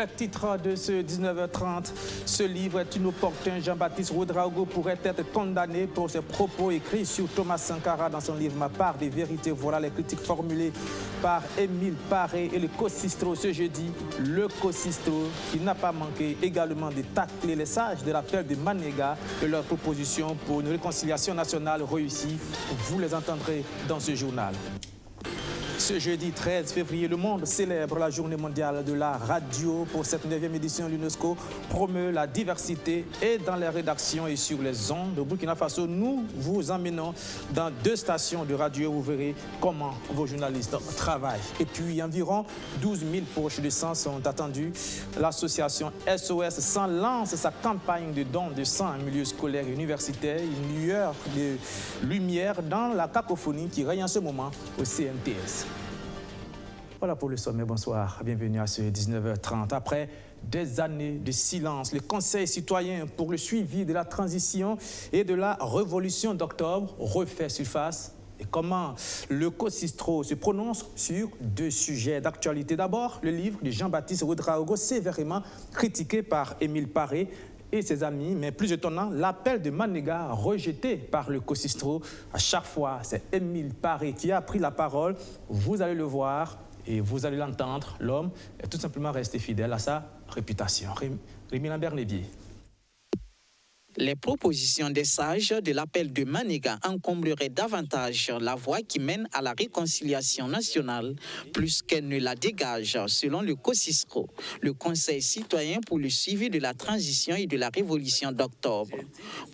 titre de ce 19h30, ce livre est inopportun. Jean-Baptiste Ouédraogo pourrait être condamné pour ses propos écrits sur Thomas Sankara dans son livre Ma part des vérités. Voilà les critiques formulées par Émile Paré et le Cosistro ce jeudi. Le Cosistro qui n'a pas manqué également de tacler les sages de l'appel de Manega et leurs propositions pour une réconciliation nationale réussie. Vous les entendrez dans ce journal. Ce jeudi 13 février, le monde célèbre la journée mondiale de la radio. Pour cette 9e édition, l'UNESCO promeut la diversité et dans les rédactions et sur les ondes. Au Burkina Faso, nous vous emmenons dans 2 stations de radio. Vous verrez comment vos journalistes travaillent. Et puis, environ 12 000 poches de sang sont attendues. L'association SOS Sang lance sa campagne de dons de sang en milieu scolaire et universitaire. Une lueur de lumière dans la cacophonie qui règne en ce moment au CNTS. Voilà pour le sommet, bonsoir, bienvenue à ce 19h30. Après des années de silence, le Conseil citoyen pour le suivi de la transition et de la révolution d'octobre refait surface. Et comment le Cosistro se prononce sur 2 sujets d'actualité. D'abord, le livre de Jean-Baptiste Ouédraogo, sévèrement critiqué par Émile Paré et ses amis, mais plus étonnant, l'appel de Manega rejeté par le Cosistro. À chaque fois, c'est Émile Paré qui a pris la parole. Vous allez le voir. Et vous allez l'entendre, l'homme est tout simplement resté fidèle à sa réputation. Rémi Lambert-Lébier. Les propositions des sages de l'appel de Manega encombreraient davantage la voie qui mène à la réconciliation nationale, plus qu'elle ne la dégage, selon le Cosistro, le Conseil citoyen pour le suivi de la transition et de la révolution d'octobre.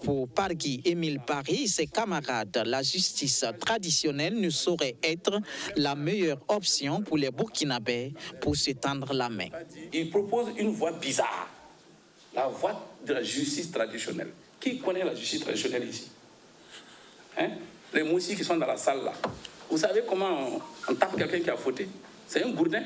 Pour Pargui Émile Paré et ses camarades, la justice traditionnelle ne saurait être la meilleure option pour les Burkinabés pour se tendre la main. Il propose une voie bizarre. La voie de la justice traditionnelle. Qui connaît la justice traditionnelle ici? Les moussis qui sont dans la salle là. Vous savez comment on tape quelqu'un qui a fauté? C'est un gourdin.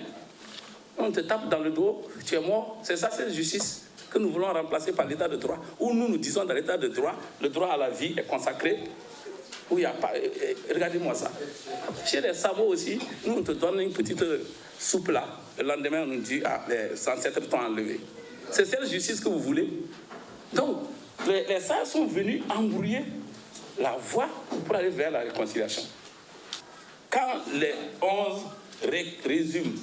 On te tape dans le dos, tu es mort. C'est ça, c'est la justice que nous voulons remplacer par l'état de droit. Où nous disons dans l'état de droit, le droit à la vie est consacré. Où il n'y a pas. Regardez-moi ça. Chez les sabots aussi, nous on te donne une petite soupe là. Le lendemain, on nous dit, les ancêtres t'ont enlevé. C'est cette justice que vous voulez. Donc, les sages sont venus embrouiller la voie pour aller vers la réconciliation. Quand les 11 résument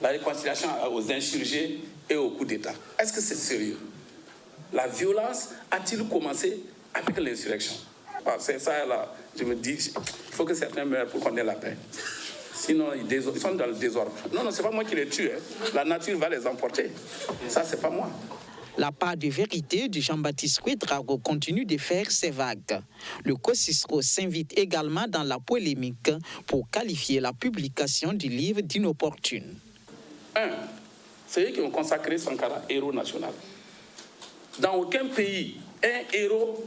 la réconciliation aux insurgés et au coup d'État, est-ce que c'est sérieux? La violence a-t-il commencé avec l'insurrection? C'est ça, là, je me dis, il faut que certains meurent pour qu'on ait la paix. Sinon, ils sont dans le désordre. Non, c'est pas moi qui les tue. La nature va les emporter. Ça, c'est pas moi. La part de vérité de Jean-Baptiste Ouédraogo continue de faire ses vagues. Le Cosistro s'invite également dans la polémique pour qualifier la publication du livre d'inopportune. C'est eux qui ont consacré Sankara héros national. Dans aucun pays, un héros,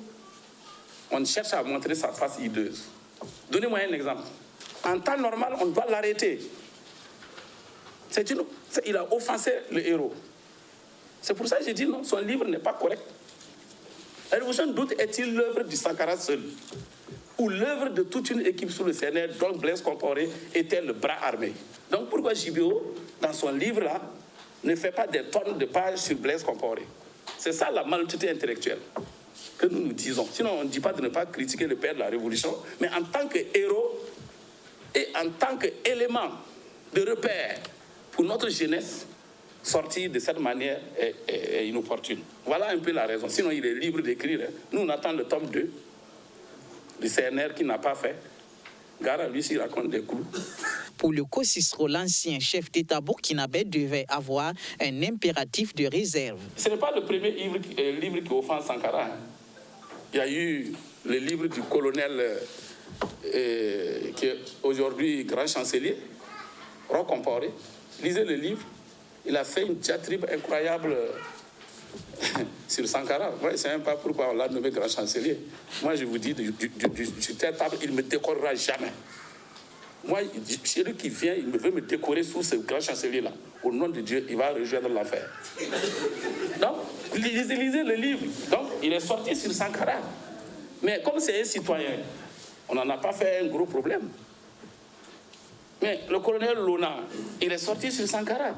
on cherche à montrer sa face hideuse. Donnez-moi un exemple. En temps normal, on doit l'arrêter. Il a offensé le héros. C'est pour ça que j'ai dit non, son livre n'est pas correct. La révolution de doute est-il l'œuvre du Sankara seul? Ou l'œuvre de toute une équipe sous le CNR dont Blaise Compaoré était le bras armé? Donc pourquoi JBO, dans son livre-là, ne fait pas des tonnes de pages sur Blaise Compaoré? C'est ça la malhonnêteté intellectuelle que nous nous disons. Sinon, on ne dit pas de ne pas critiquer le père de la révolution, mais en tant que héros, et en tant qu'élément de repère pour notre jeunesse, sortir de cette manière est inopportune. Voilà un peu la raison. Sinon, il est libre d'écrire. Nous, on attend le tome 2 du CNR qui n'a pas fait. Gare à lui s'il raconte des coups. Pour le Cosistro, l'ancien chef d'État burkinabé devait avoir un impératif de réserve. Ce n'est pas le premier livre qui offense Sankara. Il y a eu le livre du colonel qui est aujourd'hui grand chancelier, Roch Compaoré. Lisez le livre. Il a fait une diatribe incroyable sur Sankara. Moi, je ne sais même pas pourquoi on l'a nommé grand chancelier. Moi, je vous dis, sur cette table, il ne me décorera jamais. Moi, celui qui vient, il veut me décorer sous ce grand chancelier-là. Au nom de Dieu, il va rejoindre l'enfer. Donc, lisez le livre. Donc, il est sorti sur Sankara. Mais comme c'est un citoyen, on n'en a pas fait un gros problème. Mais le colonel Lona, il est sorti sur Sankara.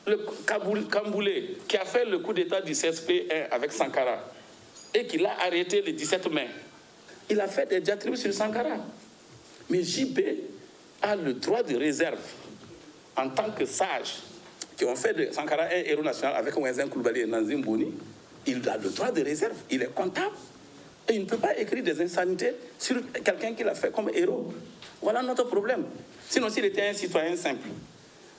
le Kamboulé, qui a fait le coup d'État du CSP1 avec Sankara, et qui l'a arrêté le 17 mai, il a fait des diatribes sur Sankara. Mais JB a le droit de réserve en tant que sage, qui ont fait de Sankara un héros national avec Wenzen Koulibaly et Nazim Boni. Il a le droit de réserve, il est comptable. Et il ne peut pas écrire des insanités sur quelqu'un qui l'a fait comme héros. Voilà notre problème. Sinon, s'il était un citoyen simple,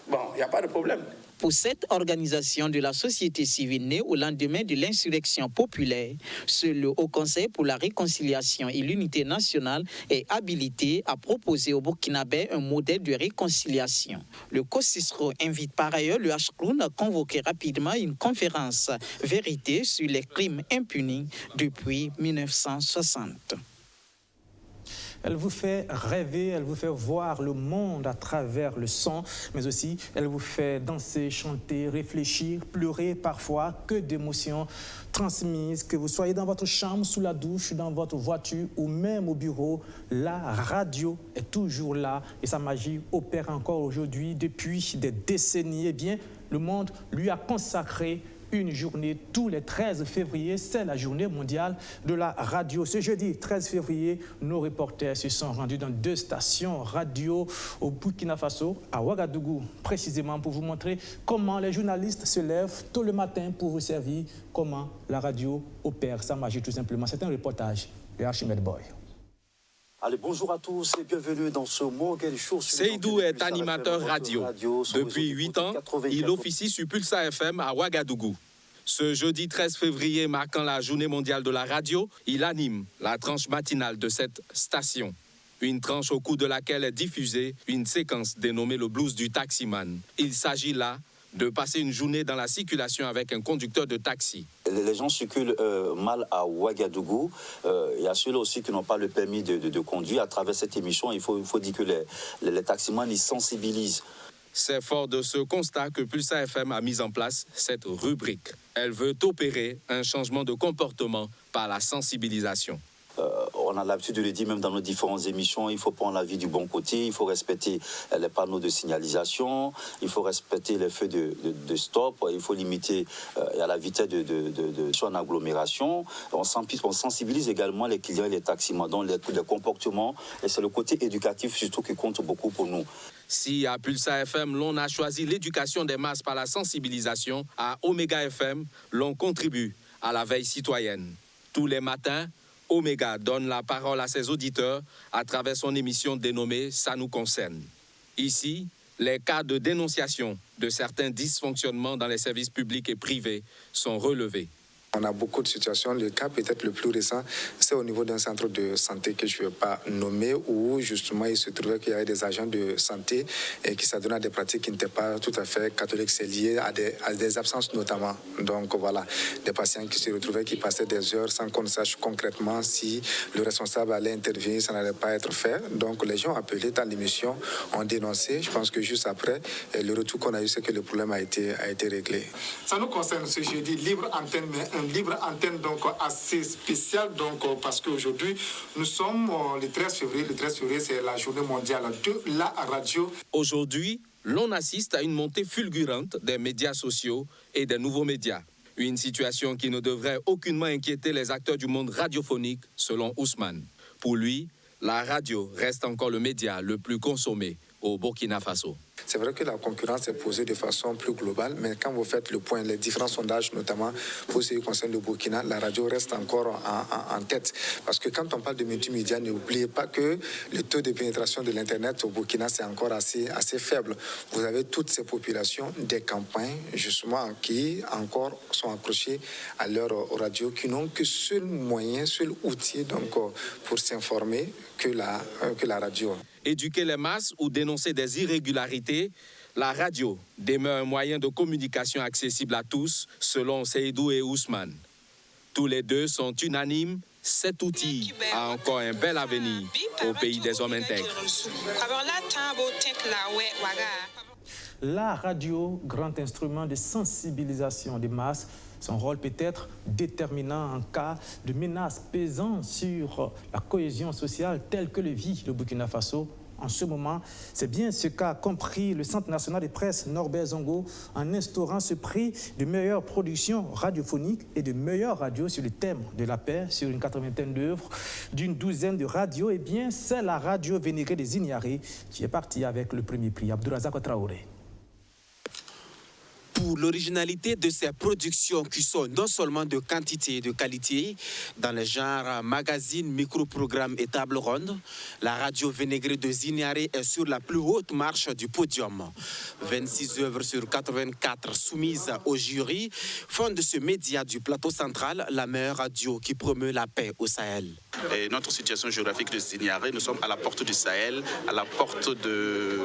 bon, il n'y a pas de problème. Pour cette organisation de la société civile née au lendemain de l'insurrection populaire, seul le Haut Conseil pour la réconciliation et l'unité nationale est habilité à proposer aux Burkinabés un modèle de réconciliation. Le COSISRO invite par ailleurs le Hcloun à convoquer rapidement une conférence vérité sur les crimes impunis depuis 1960. Elle vous fait rêver, elle vous fait voir le monde à travers le son, mais aussi elle vous fait danser, chanter, réfléchir, pleurer parfois, que d'émotions transmises, que vous soyez dans votre chambre, sous la douche, dans votre voiture ou même au bureau. La radio est toujours là et sa magie opère encore aujourd'hui depuis des décennies. Eh bien, le monde lui a consacré une journée tous les 13 février, c'est la journée mondiale de la radio. Ce jeudi 13 février, nos reporters se sont rendus dans 2 stations radio au Burkina Faso, à Ouagadougou, précisément pour vous montrer comment les journalistes se lèvent tôt le matin pour vous servir, comment la radio opère sa magie tout simplement. C'est un reportage de Archimède Boy. Allez, bonjour à tous et bienvenue dans ce Morgan Show. Seydou est animateur radio. Depuis 8 ans, il officie sur Pulsar FM à Ouagadougou. Ce jeudi 13 février, marquant la journée mondiale de la radio, il anime la tranche matinale de cette station. Une tranche au cours de laquelle est diffusée une séquence dénommée le blues du taximan. Il s'agit là de passer une journée dans la circulation avec un conducteur de taxi. Les gens circulent mal à Ouagadougou. Il y a ceux-là aussi qui n'ont pas le permis de conduire. À travers cette émission, il faut dire que les taximans, ils sensibilisent. C'est fort de ce constat que Pulsar FM a mis en place cette rubrique. Elle veut opérer un changement de comportement par la sensibilisation. On a l'habitude de le dire même dans nos différentes émissions, il faut prendre la vie du bon côté, il faut respecter les panneaux de signalisation, il faut respecter les feux de stop, il faut limiter à la vitesse en agglomération. On sensibilise également les clients et les taximans dans les comportements, et c'est le côté éducatif surtout qui compte beaucoup pour nous. Si à Pulsar FM, l'on a choisi l'éducation des masses par la sensibilisation, à Omega FM, l'on contribue à la veille citoyenne. Tous les matins, Omega donne la parole à ses auditeurs à travers son émission dénommée « Ça nous concerne ». Ici, les cas de dénonciation de certains dysfonctionnements dans les services publics et privés sont relevés. On a beaucoup de situations. Le cas peut-être le plus récent, c'est au niveau d'un centre de santé que je ne vais pas nommer, où justement il se trouvait qu'il y avait des agents de santé et qui s'adonnaient à des pratiques qui n'étaient pas tout à fait catholiques. C'est lié à des absences notamment. Donc voilà, des patients qui se retrouvaient, qui passaient des heures sans qu'on sache concrètement si le responsable allait intervenir, ça n'allait pas être fait. Donc les gens appelés dans l'émission ont dénoncé. Je pense que juste après, le retour qu'on a eu, c'est que le problème a été réglé. Ça nous concerne ce jeudi, libre antenne, mais libre antenne donc assez spécial donc parce qu'aujourd'hui nous sommes le 13 février. Le 13 février, c'est la journée mondiale de la radio. Aujourd'hui, l'on assiste à une montée fulgurante des médias sociaux et des nouveaux médias. Une situation qui ne devrait aucunement inquiéter les acteurs du monde radiophonique, selon Ousmane. Pour lui, la radio reste encore le média le plus consommé au Burkina Faso. C'est vrai que la concurrence est posée de façon plus globale, mais quand vous faites le point, les différents sondages, notamment pour ce qui concerne le Burkina, la radio reste encore en tête. Parce que quand on parle de multimédia, n'oubliez pas que le taux de pénétration de l'Internet au Burkina, c'est encore assez faible. Vous avez toutes ces populations des campagnes, justement, qui encore sont accrochées à leur radio, qui n'ont que seul moyen, seul outil donc, pour s'informer que la radio. Éduquer les masses ou dénoncer des irrégularités, la radio demeure un moyen de communication accessible à tous, selon Seydou et Ousmane. Tous les deux sont unanimes, cet outil a encore un bel avenir au pays des hommes intègres. La radio, grand instrument de sensibilisation des masses, son rôle peut être déterminant en cas de menace pesant sur la cohésion sociale telle que le vit le Burkina Faso en ce moment. C'est bien ce qu'a compris le Centre national de presse Norbert Zongo en instaurant ce prix de meilleure production radiophonique et de meilleure radio sur le thème de la paix sur une 80aine d'œuvres d'une douzaine de radios. Eh bien, c'est la radio Vénégré des Ignaris qui est partie avec le premier prix. Abdourazak Traoré. Pour l'originalité de ces productions qui sont non seulement de quantité et de qualité, dans les genres magazine, micro-programme et table ronde, la radio Vénégré de Zignaré est sur la plus haute marche du podium. 26 œuvres sur 84 soumises au jury font de ce média du plateau central la meilleure radio qui promeut la paix au Sahel. Et notre situation géographique de Zignaré, nous sommes à la porte du Sahel, à la porte de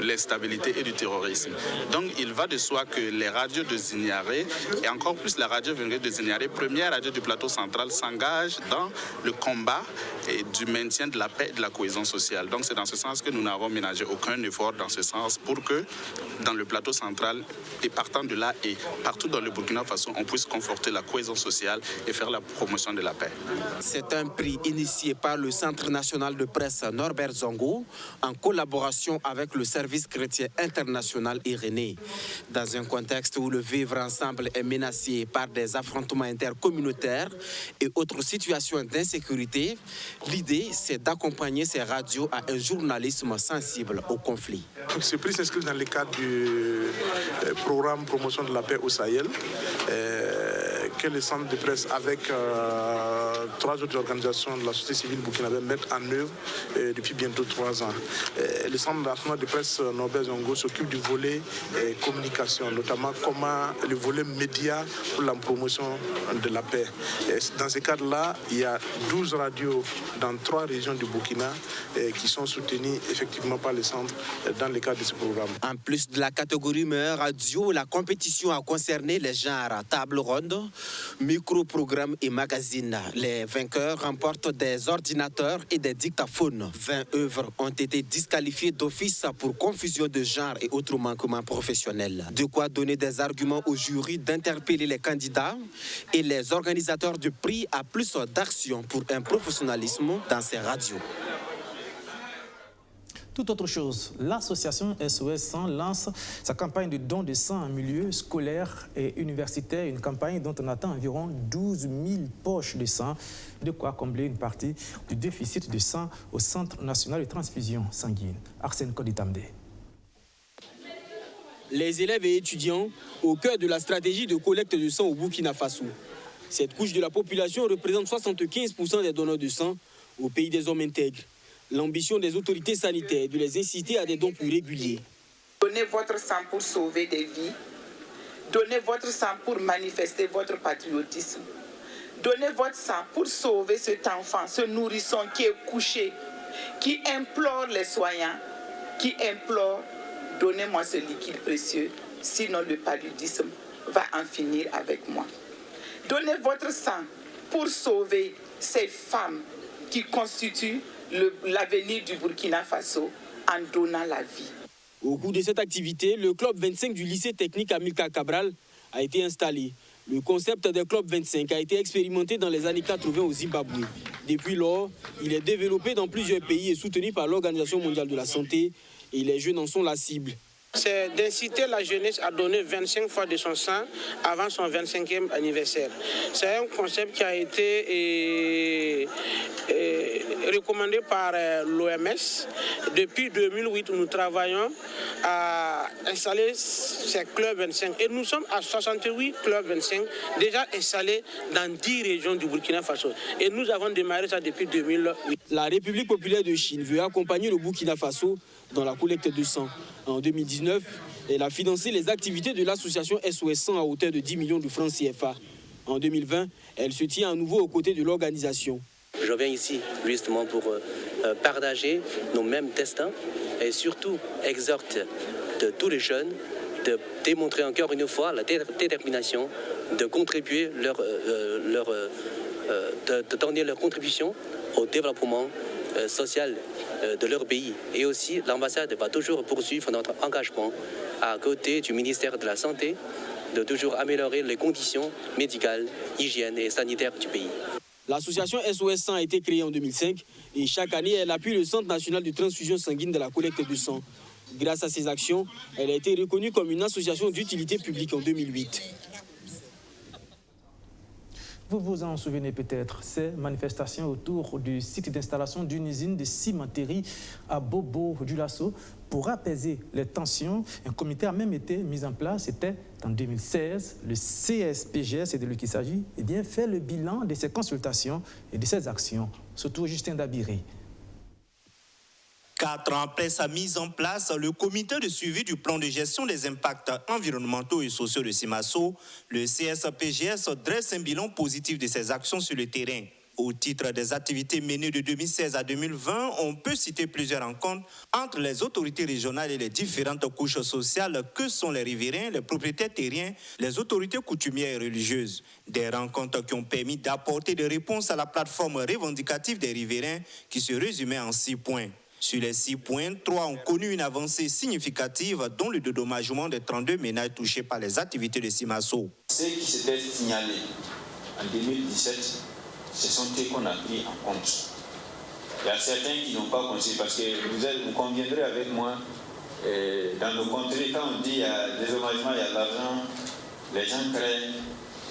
l'instabilité et du terrorisme. Donc il va de soi que les radios de Zignaré, et encore plus la radio Vénégré de Zignaré, première radio du plateau central, s'engagent dans le combat et du maintien de la paix et de la cohésion sociale. Donc c'est dans ce sens que nous n'avons ménagé aucun effort dans ce sens pour que dans le plateau central, et partant de là et partout dans le Burkina Faso, on puisse conforter la cohésion sociale et faire la promotion de la paix. C'est un prix initié par le Centre national de presse Norbert Zongo en collaboration avec le Service chrétien international Irénée. Dans un contexte où le vivre ensemble est menacé par des affrontements intercommunautaires et autres situations d'insécurité, l'idée c'est d'accompagner ces radios à un journalisme sensible au conflit. Ce prix s'inscrit dans le cadre du programme promotion de la paix au Sahel que le centre de presse avec 3 autres organisations de la société civile burkinabé mettent en œuvre depuis bientôt 3 ans. Le centre national de presse Norbert Zongo s'occupe du volet communication, notamment comment le volet média pour la promotion de la paix. Dans ce cadre-là, il y a 12 radios dans 3 régions du Burkina qui sont soutenues effectivement par le centre dans le cadre de ce programme. En plus de la catégorie meilleure radio, la compétition a concerné les genres table ronde, micro-programme et magazine. Les vainqueurs remportent des ordinateurs et des dictaphones. 20 œuvres ont été disqualifiées d'office pour confusion de genre et autres manquements professionnels. De quoi donner des arguments au jury d'interpeller les candidats et les organisateurs du prix à plus d'action pour un professionnalisme dans ces radios. Tout autre chose, l'association SOS Sang lance sa campagne de don de sang en milieu scolaire et universitaire, une campagne dont on attend environ 12 000 poches de sang, de quoi combler une partie du déficit de sang au Centre national de transfusion sanguine. Arsène Koditamde. Les élèves et étudiants au cœur de la stratégie de collecte de sang au Burkina Faso. Cette couche de la population représente 75% des donneurs de sang au pays des hommes intègres. L'ambition des autorités sanitaires est de les inciter à des dons plus réguliers. Donnez votre sang pour sauver des vies. Donnez votre sang pour manifester votre patriotisme. Donnez votre sang pour sauver cet enfant, ce nourrisson qui est couché, qui implore les soignants, qui implore « Donnez-moi ce liquide précieux, sinon le paludisme va en finir avec moi. » Donnez votre sang pour sauver ces femmes qui constituent l'avenir du Burkina Faso en donnant la vie. Au cours de cette activité, le club 25 du lycée technique Amilcar Cabral a été installé. Le concept des clubs 25 a été expérimenté dans les années 80 au Zimbabwe. Depuis lors, il est développé dans plusieurs pays et soutenu par l'Organisation mondiale de la santé et les jeunes en sont la cible. C'est d'inciter la jeunesse à donner 25 fois de son sang avant son 25e anniversaire. C'est un concept qui a été recommandé par l'OMS. Depuis 2008, nous travaillons à installer ces clubs 25. Et nous sommes à 68 clubs 25 déjà installés dans 10 régions du Burkina Faso. Et nous avons démarré ça depuis 2008. La République populaire de Chine veut accompagner le Burkina Faso dans la collecte de sang. En 2019, elle a financé les activités de l'association SOS Sang à hauteur de 10 millions de francs CFA. En 2020, elle se tient à nouveau aux côtés de l'organisation. Je viens ici justement pour partager nos mêmes destins et surtout exhorte de tous les jeunes de démontrer encore une fois la détermination de contribuer de donner leur contribution au développement social de leur pays. Et aussi, l'ambassade va toujours poursuivre notre engagement à côté du ministère de la Santé, de toujours améliorer les conditions médicales, hygiène et sanitaires du pays. L'association SOS 100 a été créée en 2005 et chaque année, elle appuie le Centre national de transfusion sanguine de la collecte de sang. Grâce à ses actions, elle a été reconnue comme une association d'utilité publique en 2008. Vous vous en souvenez peut-être, ces manifestations autour du site d'installation d'une usine de cimenterie à Bobo-Dioulasso. Pour apaiser les tensions, un comité a même été mis en place. C'était en 2016. Le CSPGS, c'est de lui qu'il s'agit, fait le bilan de ces consultations et de ces actions. Surtout Justin Dabiré. 4 ans après sa mise en place, le comité de suivi du plan de gestion des impacts environnementaux et sociaux de Simasso, le CSPGS, dresse un bilan positif de ses actions sur le terrain. Au titre des activités menées de 2016 à 2020, on peut citer plusieurs rencontres entre les autorités régionales et les différentes couches sociales que sont les riverains, les propriétaires terriens, les autorités coutumières et religieuses. Des rencontres qui ont permis d'apporter des réponses à la plateforme revendicative des riverains qui se résumait en 6 points. Sur les 6 points, 3 ont connu une avancée significative, dont le dédommagement des 32 ménages touchés par les activités de Simasso. Ce qui s'était signalé en 2017, ce sont ceux qu'on a pris en compte. Il y a certains qui n'ont pas considéré, parce que vous conviendrez avec moi, dans nos contrées, quand on dit il y a dédommagement, il y a de l'argent, les gens craignent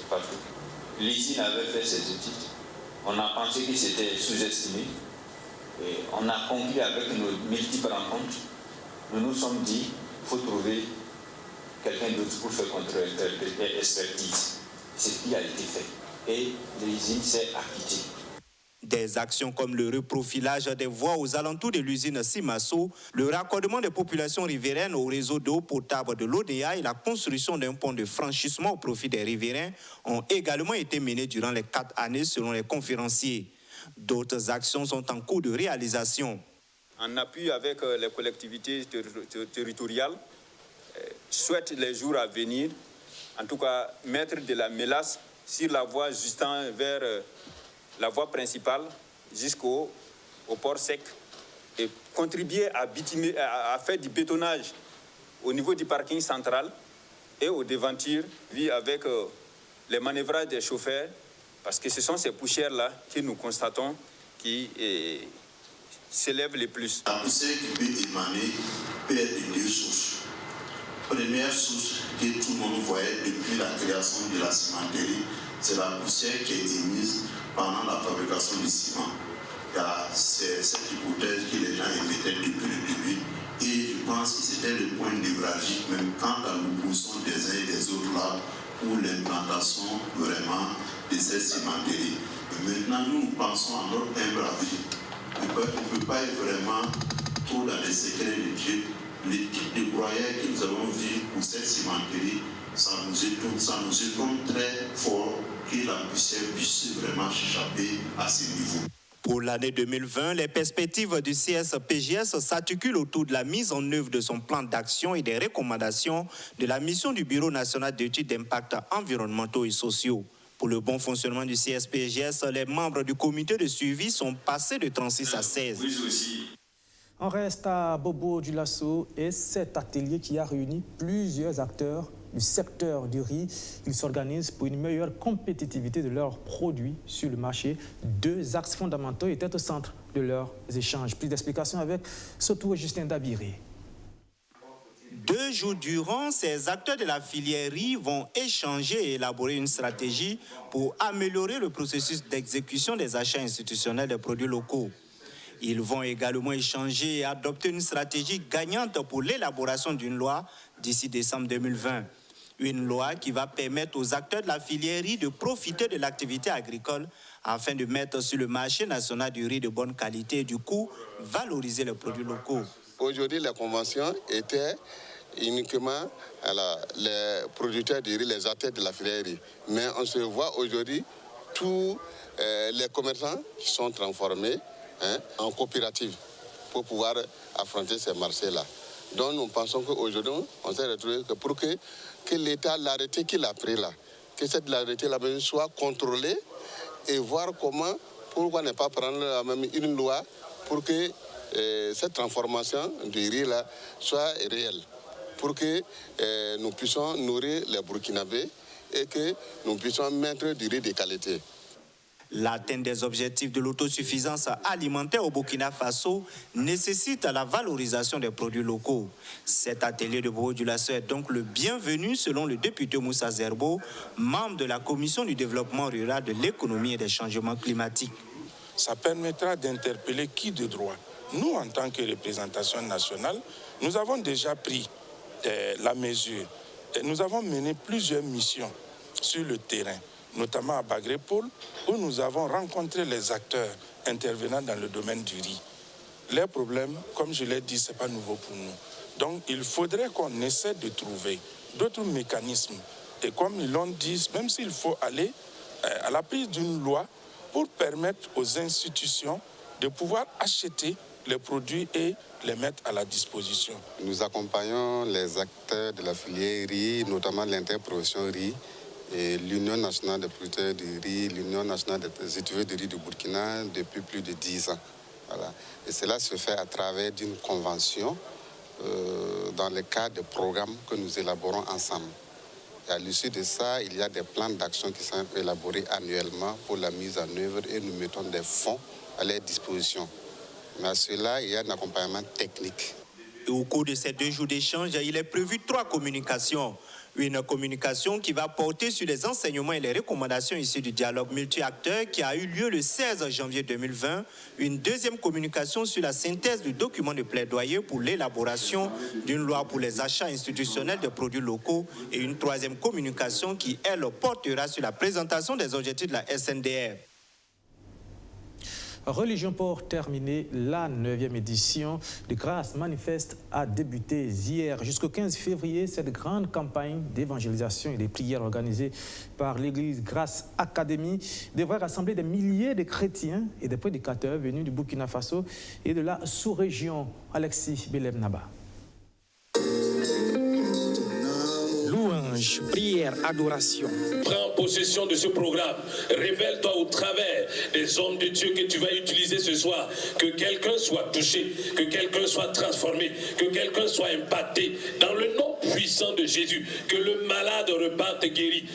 partout. L'ICIN avait fait ses études. On a pensé que c'était sous-estimé. Et on a conclu avec nos multiples rencontres. Nous nous sommes dit qu'il faut trouver quelqu'un d'autre pour faire contre-expertise. C'est ce qui a été fait. Et l'usine s'est acquittée. Des actions comme le reprofilage des voies aux alentours de l'usine Simasso, le raccordement des populations riveraines au réseau d'eau potable de l'ODA et la construction d'un pont de franchissement au profit des riverains ont également été menées durant les 4 années selon les conférenciers. D'autres actions sont en cours de réalisation. En appui avec les collectivités territoriales, souhaite les jours à venir, en tout cas mettre de la mélasse sur la voie justant vers la voie principale jusqu'au port sec et contribuer à faire du bétonnage au niveau du parking central et aux devantures, avec les manœuvrages des chauffeurs. Parce que ce sont ces poussières-là que nous constatons qui s'élèvent le plus. La poussière qui peut émaner peut être de 2 sources. Première source que tout le monde voyait depuis la création de la cimenterie, c'est la poussière qui est émise pendant la fabrication du ciment. C'est cette hypothèse que les gens émettaient depuis le début. Et je pense que c'était le point névralgique, même quand nous poussons des uns et des autres là, pour l'implantation vraiment de cette cimenterie. Maintenant, nous pensons à notre humble avis. On ne peut pas être vraiment trop dans les secrets de Dieu. Les types de broyeurs que nous avons vus pour cette cimenterie, ça nous étonne très fort que la poussière puisse vraiment échapper à ce niveau. Pour l'année 2020, les perspectives du CSPGS s'articulent autour de la mise en œuvre de son plan d'action et des recommandations de la mission du Bureau national d'études d'impact environnementaux et sociaux. Pour le bon fonctionnement du CSPGS, les membres du comité de suivi sont passés de 36 à 16. On reste à Bobo-Dioulasso et cet atelier qui a réuni plusieurs acteurs du secteur du riz. Ils s'organisent pour une meilleure compétitivité de leurs produits sur le marché. 2 axes fondamentaux étaient au centre de leurs échanges. Plus d'explications avec Sotou et Justin Dabiré. 2 jours durant, ces acteurs de la filière riz vont échanger et élaborer une stratégie pour améliorer le processus d'exécution des achats institutionnels des produits locaux. Ils vont également échanger et adopter une stratégie gagnante pour l'élaboration d'une loi d'ici décembre 2020. Une loi qui va permettre aux acteurs de la filière riz de profiter de l'activité agricole afin de mettre sur le marché national du riz de bonne qualité et du coup valoriser les produits locaux. Aujourd'hui, la convention était uniquement les producteurs de riz, les acteurs de la filière riz. Mais on se voit aujourd'hui, tous les commerçants qui sont transformés en coopérative pour pouvoir affronter ces marchés-là. Donc nous pensons qu'aujourd'hui, on s'est retrouvé que pour que l'État, l'arrêté qu'il a pris là, que cette arrêté-là soit contrôlée et voir pourquoi ne pas prendre même une loi pour que cette transformation du riz-là soit réelle, pour que nous puissions nourrir les Burkinabés et que nous puissions mettre du riz de qualité. L'atteinte des objectifs de l'autosuffisance alimentaire au Burkina Faso nécessite la valorisation des produits locaux. Cet atelier de modulation est donc le bienvenu selon le député Moussa Zerbo, membre de la Commission du développement rural, de l'économie et des changements climatiques. Ça permettra d'interpeller qui de droit. Nous, en tant que représentation nationale, nous avons déjà pris la mesure. Nous avons mené plusieurs missions sur le terrain, notamment à Bagrépol, où nous avons rencontré les acteurs intervenant dans le domaine du riz. Les problèmes, comme je l'ai dit, ce n'est pas nouveau pour nous. Donc, il faudrait qu'on essaie de trouver d'autres mécanismes. Et comme ils l'ont dit, même s'il faut aller à la prise d'une loi pour permettre aux institutions de pouvoir acheter les produits et les mettre à la disposition. Nous accompagnons les acteurs de la filière riz, notamment l'interprofession riz, et l'Union nationale des producteurs de riz, l'Union nationale des éleveurs de riz du Burkina depuis plus de 10 ans. Voilà. Et cela se fait à travers d'une convention dans le cadre de programmes que nous élaborons ensemble. Et à l'issue de ça, il y a des plans d'action qui sont élaborés annuellement pour la mise en œuvre et nous mettons des fonds à leur disposition. Mais à cela, il y a un accompagnement technique. Et au cours de ces 2 jours d'échange, il est prévu 3 communications. Une communication qui va porter sur les enseignements et les recommandations issues du dialogue multi-acteurs qui a eu lieu le 16 janvier 2020. Une deuxième communication sur la synthèse du document de plaidoyer pour l'élaboration d'une loi pour les achats institutionnels de produits locaux. Et une troisième communication qui, elle, portera sur la présentation des objectifs de la SNDR. Religion pour terminer, la 9e édition de Grâce Manifeste a débuté hier. Jusqu'au 15 février, cette grande campagne d'évangélisation et de prières organisée par l'église Grâce Academy devrait rassembler des milliers de chrétiens et de prédicateurs venus du Burkina Faso et de la sous-région. Alexis Belem Naba. Louange, prière, adoration. Prends possession de ce programme. Révèle-toi au travers des hommes de Dieu que tu vas utiliser ce soir. Que quelqu'un soit touché, que quelqu'un soit transformé, que quelqu'un soit impacté. Dans le nom puissant de Jésus, que le malade reparte guéri.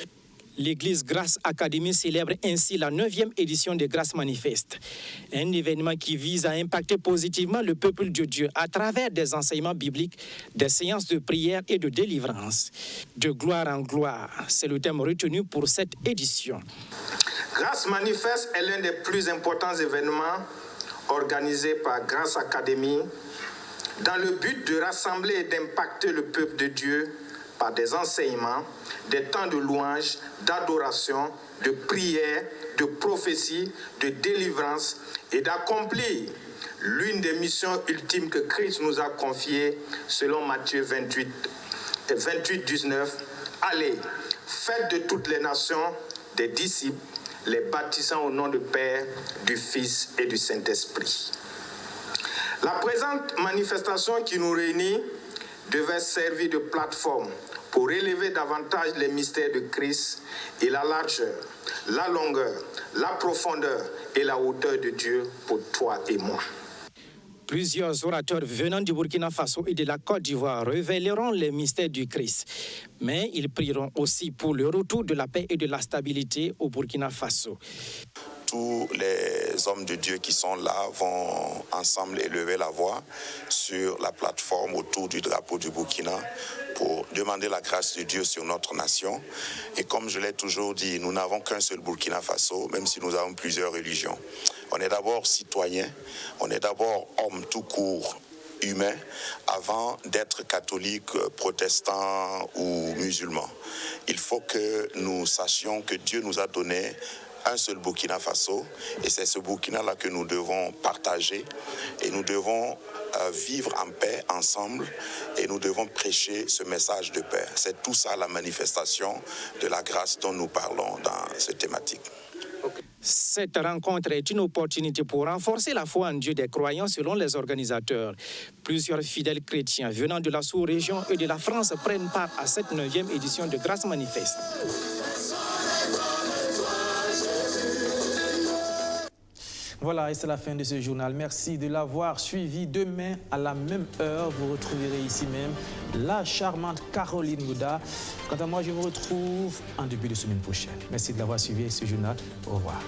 L'église Grâce Academy célèbre ainsi la 9e édition de Grâce Manifeste. Un événement qui vise à impacter positivement le peuple de Dieu à travers des enseignements bibliques, des séances de prière et de délivrance. De gloire en gloire, c'est le thème retenu pour cette édition. Grâce Manifeste est l'un des plus importants événements organisés par Grâce Academy dans le but de rassembler et d'impacter le peuple de Dieu par des enseignements, des temps de louange, d'adoration, de prière, de prophétie, de délivrance et d'accomplir l'une des missions ultimes que Christ nous a confiées selon Matthieu 28, 19. Allez, faites de toutes les nations des disciples, les baptisant au nom du Père, du Fils et du Saint-Esprit. La présente manifestation qui nous réunit devait servir de plateforme pour élever davantage les mystères de Christ et la largeur, la longueur, la profondeur et la hauteur de Dieu pour toi et moi. Plusieurs orateurs venant du Burkina Faso et de la Côte d'Ivoire révéleront les mystères du Christ. Mais ils prieront aussi pour le retour de la paix et de la stabilité au Burkina Faso. Tous les hommes de Dieu qui sont là vont ensemble élever la voix sur la plateforme autour du drapeau du Burkina pour demander la grâce de Dieu sur notre nation. Et comme je l'ai toujours dit, nous n'avons qu'un seul Burkina Faso, même si nous avons plusieurs religions. On est d'abord citoyen, on est d'abord homme tout court, humain, avant d'être catholique, protestant ou musulman. Il faut que nous sachions que Dieu nous a donné un seul Burkina Faso, et c'est ce Burkina-là que nous devons partager, et nous devons vivre en paix ensemble, et nous devons prêcher ce message de paix. C'est tout ça la manifestation de la grâce dont nous parlons dans cette thématique. Cette rencontre est une opportunité pour renforcer la foi en Dieu des croyants selon les organisateurs. Plusieurs fidèles chrétiens venant de la sous-région et de la France prennent part à cette 9e édition de Grâce Manifeste. Voilà, et c'est la fin de ce journal. Merci de l'avoir suivi. Demain, à la même heure, vous retrouverez ici même la charmante Caroline Gouda. Quant à moi, je vous retrouve en début de semaine prochaine. Merci de l'avoir suivi ce journal. Au revoir.